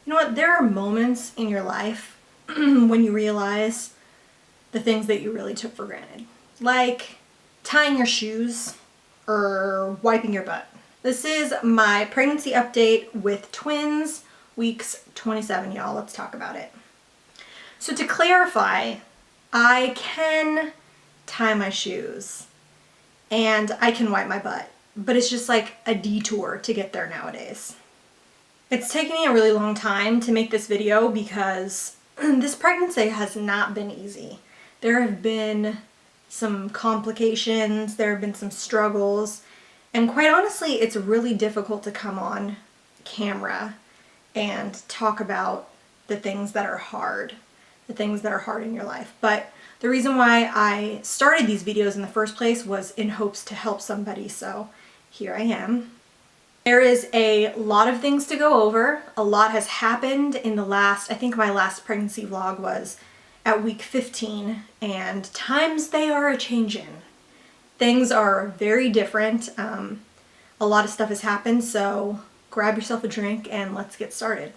You know what? There are moments in your life when you realize the things that you really took for granted. Like tying your shoes or wiping your butt. This is my pregnancy update with twins, weeks 27, y'all. Let's talk about it. So to clarify, I can tie my shoes and I can wipe my butt, but it's just like a detour to get there nowadays. It's taken me a really long time to make this video because this pregnancy has not been easy. There have been some complications, there have been some struggles, and quite honestly, it's really difficult to come on camera and talk about the things that are hard, in your life. But the reason why I started these videos in the first place was in hopes to help somebody, so here I am. There is a lot of things to go over. A lot has happened in the last, I think my last pregnancy vlog was at week 15, and times they are a-changin'. Things are very different. A lot of stuff has happened, so grab yourself a drink and let's get started.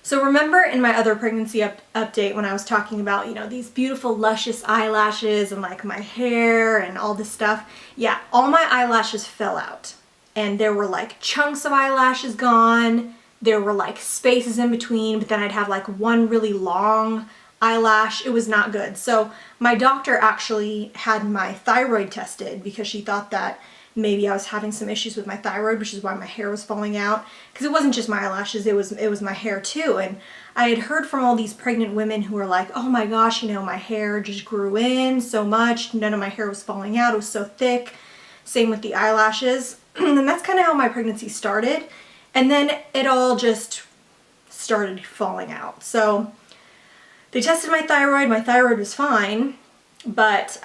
So remember in my other pregnancy update when I was talking about, you know, these beautiful luscious eyelashes and like my hair and all this stuff? Yeah, all my eyelashes fell out. And there were like chunks of eyelashes gone. There were like spaces in between, but then I'd have like one really long eyelash. It was not good. So my doctor actually had my thyroid tested because she thought that maybe I was having some issues with my thyroid, which is why my hair was falling out. Because it wasn't just my eyelashes, it was my hair too. And I had heard from all these pregnant women who were like, oh my gosh, you know, my hair just grew in so much. None of my hair was falling out. It was so thick. Same with the eyelashes. And that's kind of how my pregnancy started. And then it all just started falling out. So they tested my thyroid was fine, but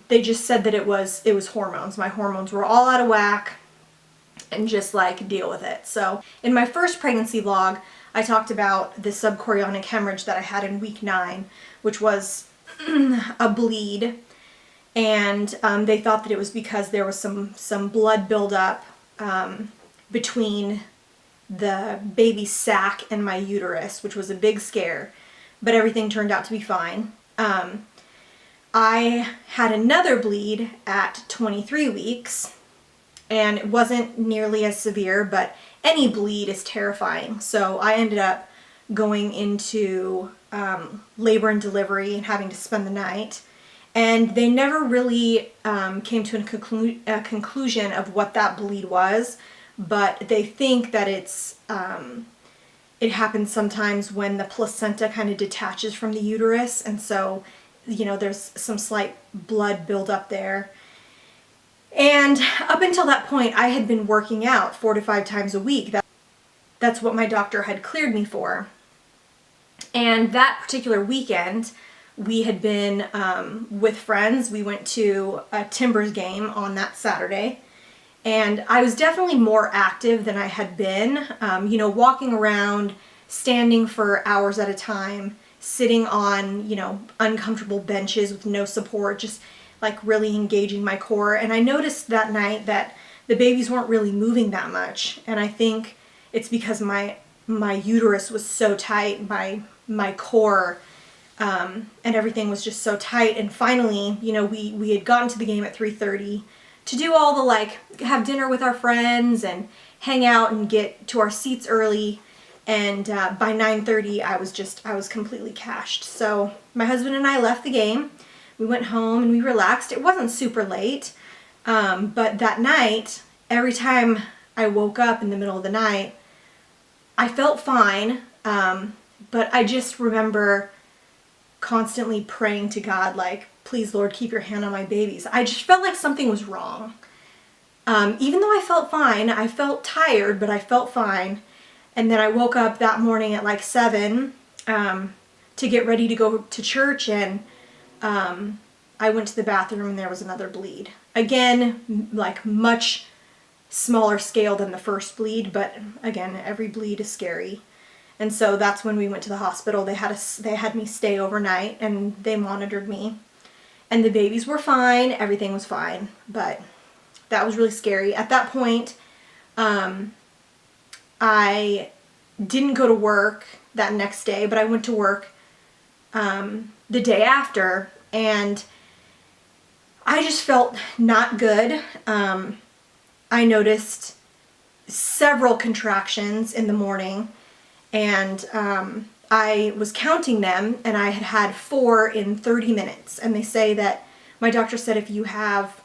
they just said that it was hormones. My hormones were all out of whack and just like deal with it. So in my first pregnancy vlog, I talked about the subchorionic hemorrhage that I had in week 9, which was a bleed. And they thought that it was because there was some blood buildup between the baby's sac and my uterus, which was a big scare, but everything turned out to be fine. I had another bleed at 23 weeks, and it wasn't nearly as severe, but any bleed is terrifying. So I ended up going into labor and delivery and having to spend the night. And they never really came to a conclusion of what that bleed was, but they think that it happens sometimes when the placenta kind of detaches from the uterus, and so, you know, there's some slight blood buildup there. And up until that point, I had been working out 4 to 5 times a week. That's what my doctor had cleared me for. And that particular weekend, we had been with friends. We went to a Timbers game on that Saturday, and I was definitely more active than I had been, you know, walking around, standing for hours at a time, sitting on, you know, uncomfortable benches with no support, just like really engaging my core. And I noticed that night that the babies weren't really moving that much, and I think it's because my uterus was so tight, my core, and everything was just so tight. And finally, you know, we had gotten to the game at 3:30 to do all the, like, have dinner with our friends and hang out and get to our seats early. And by 9:30, I was completely cashed. So my husband and I left the game. We went home and we relaxed. It wasn't super late, but that night, every time I woke up in the middle of the night, I felt fine, but I just remember constantly praying to God, like, please, Lord, keep your hand on my babies. I just felt like something was wrong. Even though I felt fine, I felt tired, but I felt fine. And then I woke up that morning at like 7 to get ready to go to church, and I went to the bathroom and there was another bleed. Again, like much smaller scale than the first bleed, but again, every bleed is scary. And so that's when we went to the hospital. They had me stay overnight and they monitored me. And the babies were fine, everything was fine, but that was really scary. At that point, I didn't go to work that next day, but I went to work the day after, and I just felt not good. I noticed several contractions in the morning, and I was counting them, and I had 4 in 30 minutes. And they say that, my doctor said, if you have,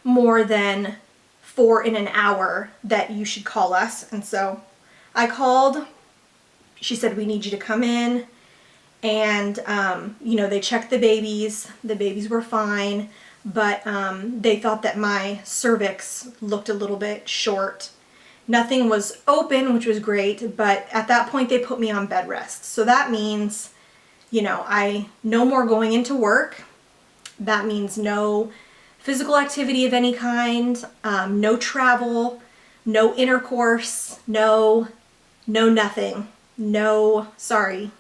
more than 4 in an hour, that you should call us. And so I called. She said, we need you to come in. And, they checked the babies. The babies were fine, but they thought that my cervix looked a little bit short. Nothing was open, which was great, but at that point they put me on bed rest. So that means, I no more going into work. That means no physical activity of any kind, no travel, no intercourse, no nothing. No, sorry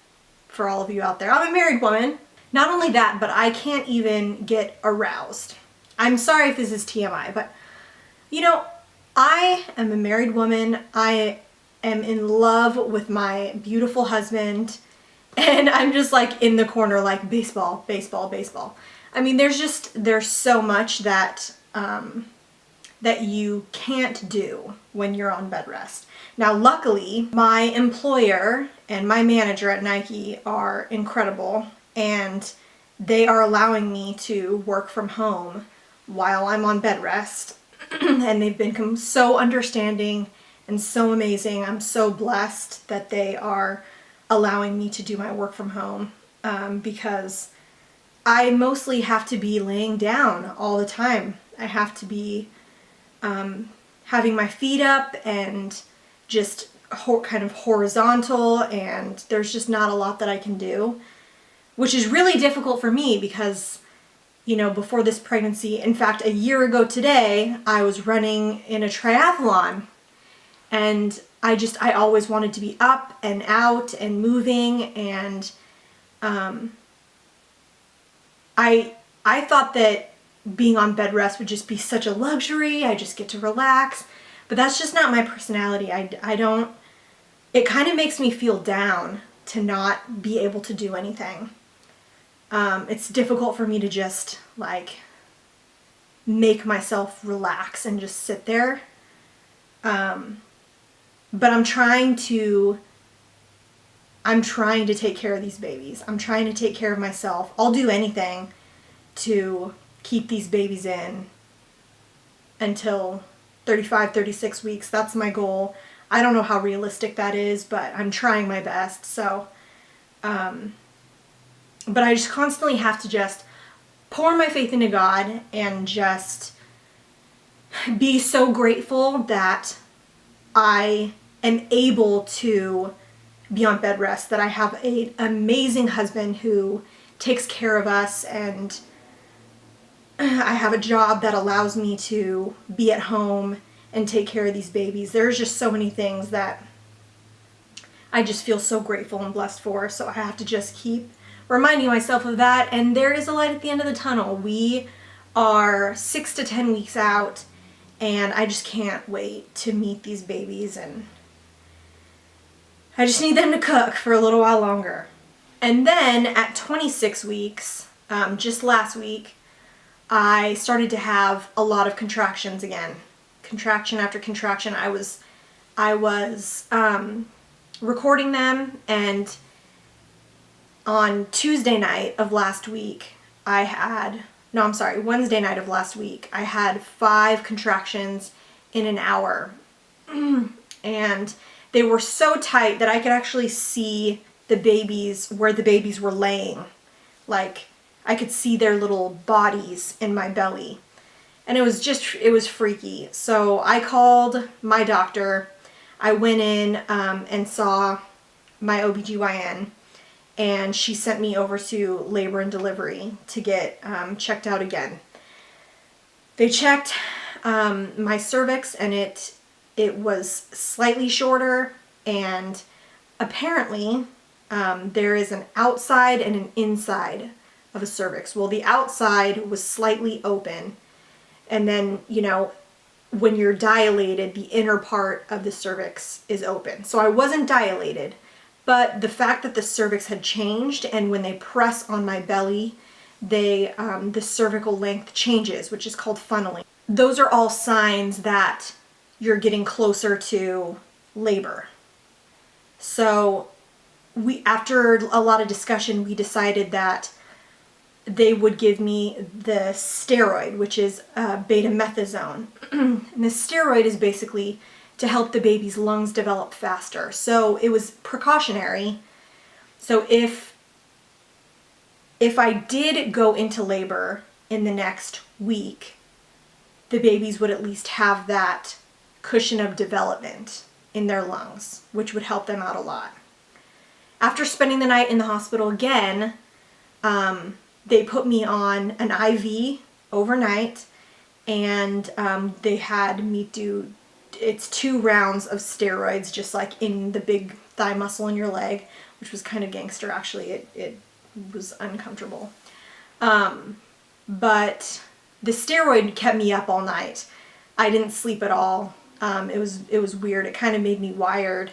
for all of you out there. I'm a married woman. Not only that, but I can't even get aroused. I'm sorry if this is TMI, but I am a married woman. I am in love with my beautiful husband, and I'm just like in the corner like baseball, baseball, baseball. I mean, there's so much that that you can't do when you're on bed rest. Now, luckily, my employer and my manager at Nike are incredible, and they are allowing me to work from home while I'm on bed rest. And they've been so understanding and so amazing. I'm so blessed that they are allowing me to do my work from home, because I mostly have to be laying down all the time. I have to be having my feet up and just kind of horizontal, and there's just not a lot that I can do, which is really difficult for me because, before this pregnancy, in fact, a year ago today, I was running in a triathlon, and I always wanted to be up and out and moving, and I thought that being on bed rest would just be such a luxury. I just get to relax, but that's just not my personality. It kind of makes me feel down to not be able to do anything. It's difficult for me to just make myself relax and just sit there. But I'm trying to take care of these babies. I'm trying to take care of myself. I'll do anything to keep these babies in until 35, 36 weeks. That's my goal. I don't know how realistic that is, but I'm trying my best. So, but I just constantly have to just pour my faith into God and just be so grateful that I am able to be on bed rest, that I have an amazing husband who takes care of us, and I have a job that allows me to be at home and take care of these babies. There's just so many things that I just feel so grateful and blessed for. So I have to just keep reminding myself of that. And there is a light at the end of the tunnel. We are 6 to 10 weeks out, and I just can't wait to meet these babies, and I just need them to cook for a little while longer. And then at 26 weeks, just last week, I started to have a lot of contractions again. Contraction after contraction. I was recording them, and on Wednesday night of last week, I had 5 contractions in an hour. And they were so tight that I could actually see the babies, where the babies were laying. I could see their little bodies in my belly. And it was freaky. So I called my doctor. I went in and saw my OBGYN, and she sent me over to labor and delivery to get checked out again. They checked my cervix, and it was slightly shorter, and apparently there is an outside and an inside of a cervix. Well, the outside was slightly open, and then, when you're dilated, the inner part of the cervix is open. So I wasn't dilated, but the fact that the cervix had changed, and when they press on my belly, the cervical length changes, which is called funneling. Those are all signs that you're getting closer to labor. So after a lot of discussion, we decided that they would give me the steroid, which is betamethasone. And the steroid is basically to help the baby's lungs develop faster. So it was precautionary. So if I did go into labor in the next week, the babies would at least have that cushion of development in their lungs, which would help them out a lot. After spending the night in the hospital again, they put me on an IV overnight, and they had me do, it's 2 rounds of steroids, just like in the big thigh muscle in your leg, which was kind of gangster actually. It was uncomfortable. But the steroid kept me up all night. I didn't sleep at all. It was weird. It kind of made me wired.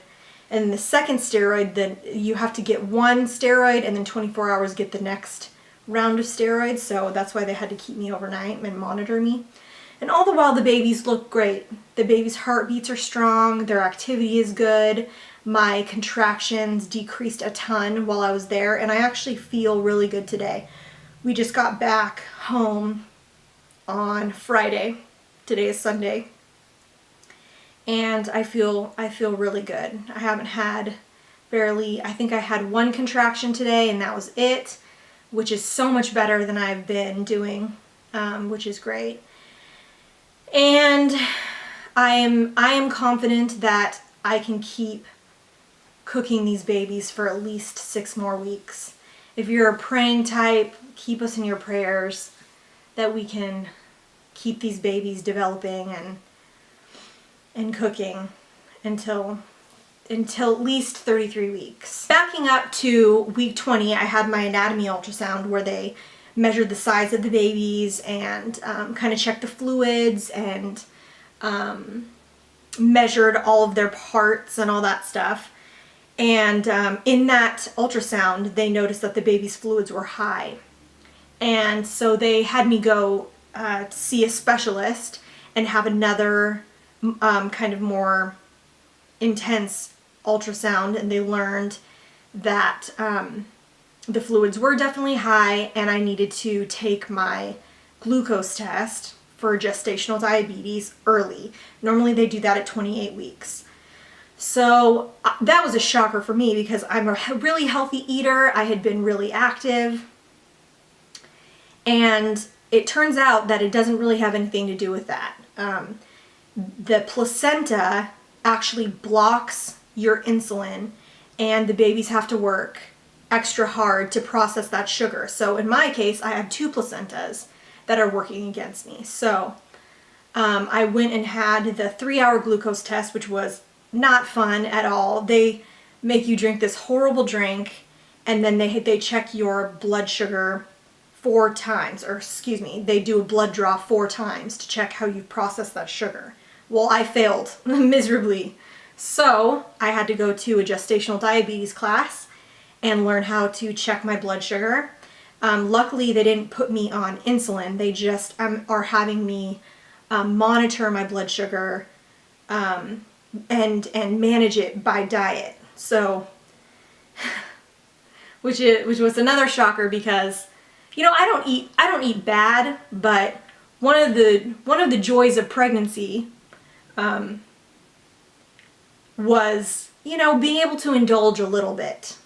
And the second steroid, then you have to get 1 steroid and then 24 hours get the next round of steroids. So that's why they had to keep me overnight and monitor me. And all the while, the babies look great. The babies' heartbeats are strong. Their activity is good. My contractions decreased a ton while I was there, and I actually feel really good today. We just got back home on Friday. Today is Sunday. And I feel really good. I haven't had I think I had 1 contraction today, and that was it, which is so much better than I've been doing, which is great. And I am confident that I can keep cooking these babies for at least 6 more weeks. If you're a praying type, keep us in your prayers that we can keep these babies developing and cooking until at least 33 weeks. Backing up to week 20, I had my anatomy ultrasound where they measured the size of the babies and kind of checked the fluids and measured all of their parts and all that stuff. And in that ultrasound, they noticed that the baby's fluids were high. And so they had me go see a specialist and have another kind of more intense ultrasound, and they learned that the fluids were definitely high, and I needed to take my glucose test for gestational diabetes early. Normally they do that at 28 weeks. So that was a shocker for me because I'm a really healthy eater. I had been really active, and it turns out that it doesn't really have anything to do with that. The placenta actually blocks your insulin, and the babies have to work extra hard to process that sugar. So in my case, I have 2 placentas that are working against me. So I went and had the 3-hour glucose test, which was not fun at all. They make you drink this horrible drink, and then they check your blood sugar 4 times, or excuse me, they do a blood draw 4 times to check how you process that sugar. Well, I failed miserably. So I had to go to a gestational diabetes class and learn how to check my blood sugar. Luckily, they didn't put me on insulin. They just are having me monitor my blood sugar and manage it by diet. So, which was another shocker because, you know, I don't eat bad, but one of the joys of pregnancy was, you know, being able to indulge a little bit.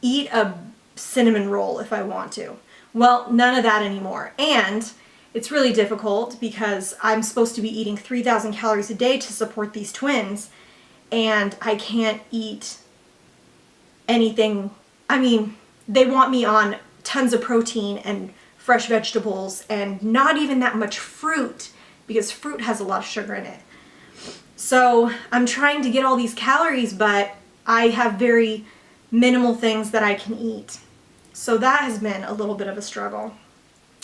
Eat a cinnamon roll if I want to. Well, none of that anymore. And it's really difficult because I'm supposed to be eating 3,000 calories a day to support these twins, and I can't eat anything. I mean, they want me on tons of protein and fresh vegetables and not even that much fruit, because fruit has a lot of sugar in it. So I'm trying to get all these calories, but I have very minimal things that I can eat. So that has been a little bit of a struggle.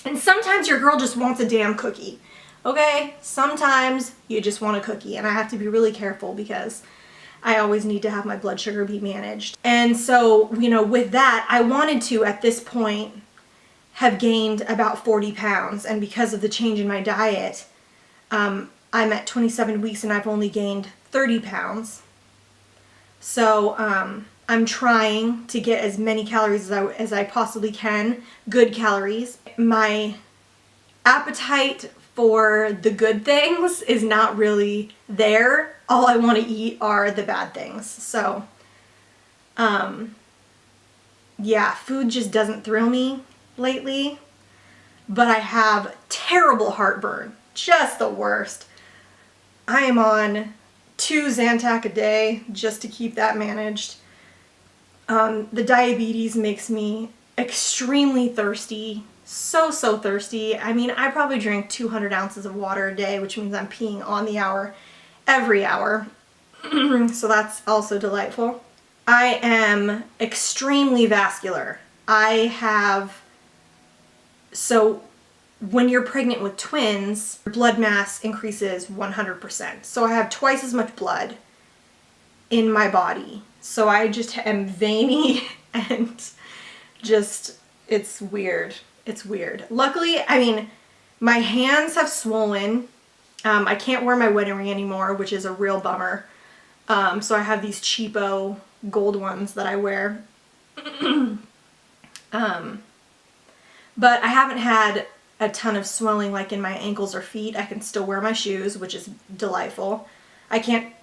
And sometimes your girl just wants a damn cookie. Okay, sometimes you just want a cookie, and I have to be really careful because I always need to have my blood sugar be managed. And so, you know, with that, I wanted to, at this point, have gained about 40 pounds. And because of the change in my diet, I'm at 27 weeks and I've only gained 30 pounds. So I'm trying to get as many calories as I possibly can, good calories. My appetite for the good things is not really there. All I want to eat are the bad things. So, yeah, food just doesn't thrill me lately, but I have terrible heartburn, just the worst. I am on 2 Zantac a day just to keep that managed. The diabetes makes me extremely thirsty, so thirsty. I mean, I probably drink 200 ounces of water a day, which means I'm peeing on the hour, every hour. So that's also delightful. I am extremely vascular. So when you're pregnant with twins, your blood mass increases 100%. So I have twice as much blood in my body. So I just am veiny and just, it's weird. It's weird. Luckily, I mean, my hands have swollen. I can't wear my wedding ring anymore, which is a real bummer. So I have these cheapo gold ones that I wear. But I haven't had a ton of swelling like in my ankles or feet. I can still wear my shoes, which is delightful. I can't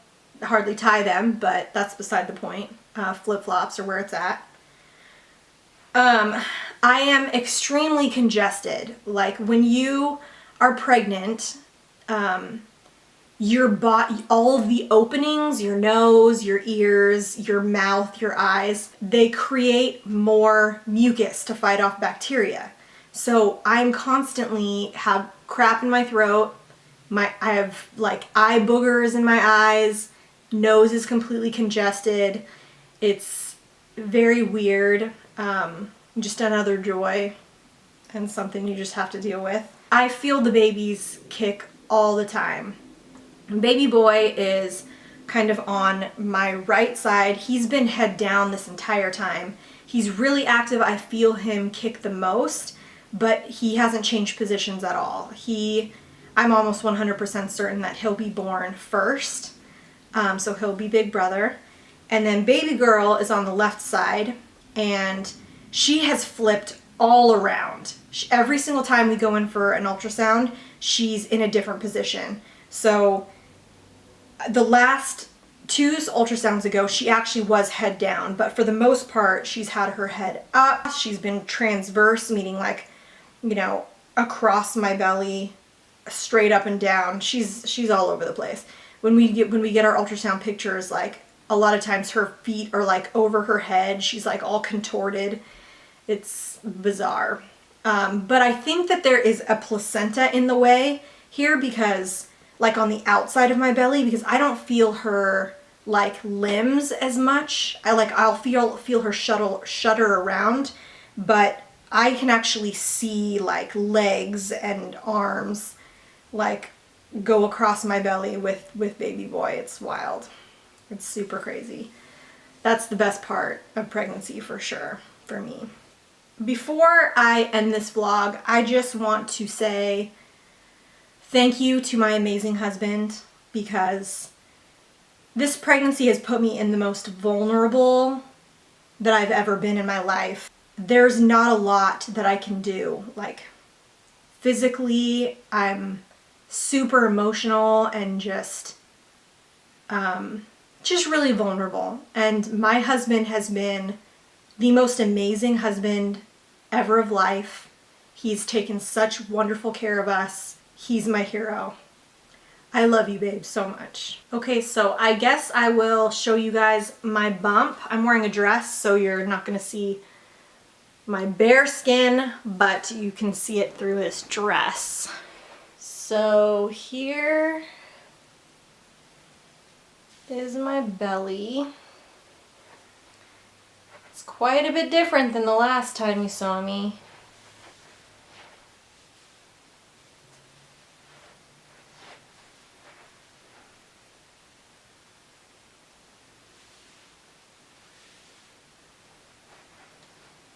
hardly tie them, but that's beside the point. Flip-flops are where it's at. I am extremely congested. Like when you are pregnant, your body, all of the openings, your nose, your ears, your mouth, your eyes, they create more mucus to fight off bacteria. So I'm constantly have crap in my throat. I have like eye boogers in my eyes. Nose is completely congested. It's very weird. Just another joy and something you just have to deal with. I feel the baby's kick all the time. Baby boy is kind of on my right side. He's been head down this entire time. He's really active. I feel him kick the most, but he hasn't changed positions at all. I'm almost 100% certain that he'll be born first. So he'll be big brother. And then baby girl is on the left side, and she has flipped all around. Every single time we go in for an ultrasound, she's in a different position. So the last 2 ultrasounds ago, she actually was head down, but for the most part, she's had her head up. She's been transverse, meaning like, you know, across my belly, straight up and down. She's all over the place. When we get our ultrasound pictures, like a lot of times her feet are like over her head. She's like all contorted. It's bizarre. But I think that there is a placenta in the way here because like on the outside of my belly, because I don't feel her like limbs as much. I'll feel her shudder around, but I can actually see like legs and arms like go across my belly with baby boy. It's wild. It's super crazy. That's the best part of pregnancy for sure for me. Before I end this vlog, I just want to say thank you to my amazing husband, because this pregnancy has put me in the most vulnerable that I've ever been in my life. There's not a lot that I can do. Like physically, I'm super emotional and just really vulnerable. And my husband has been the most amazing husband ever of life. He's taken such wonderful care of us. He's my hero. I love you, babe, so much. Okay, so I guess I will show you guys my bump. I'm wearing a dress, so you're not gonna see my bare skin, but you can see it through his dress. So here is my belly. It's quite a bit different than the last time you saw me.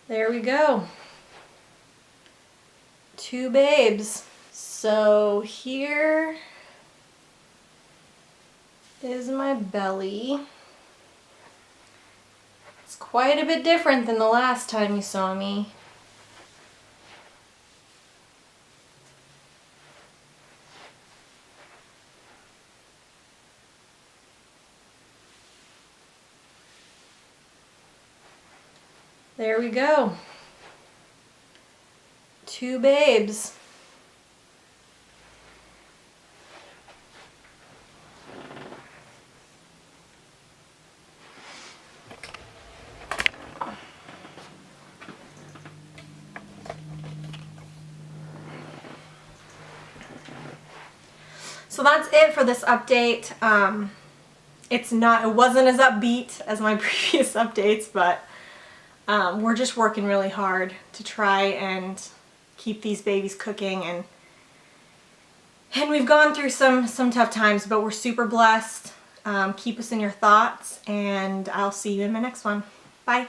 There we go. 2 babes. So here is my belly. It's quite a bit different than the last time you saw me. There we go. 2 babes. So that's it for this update. It wasn't as upbeat as my previous updates, but we're just working really hard to try and keep these babies cooking, and we've gone through some tough times, but we're super blessed. Keep us in your thoughts, and I'll see you in my next one. Bye.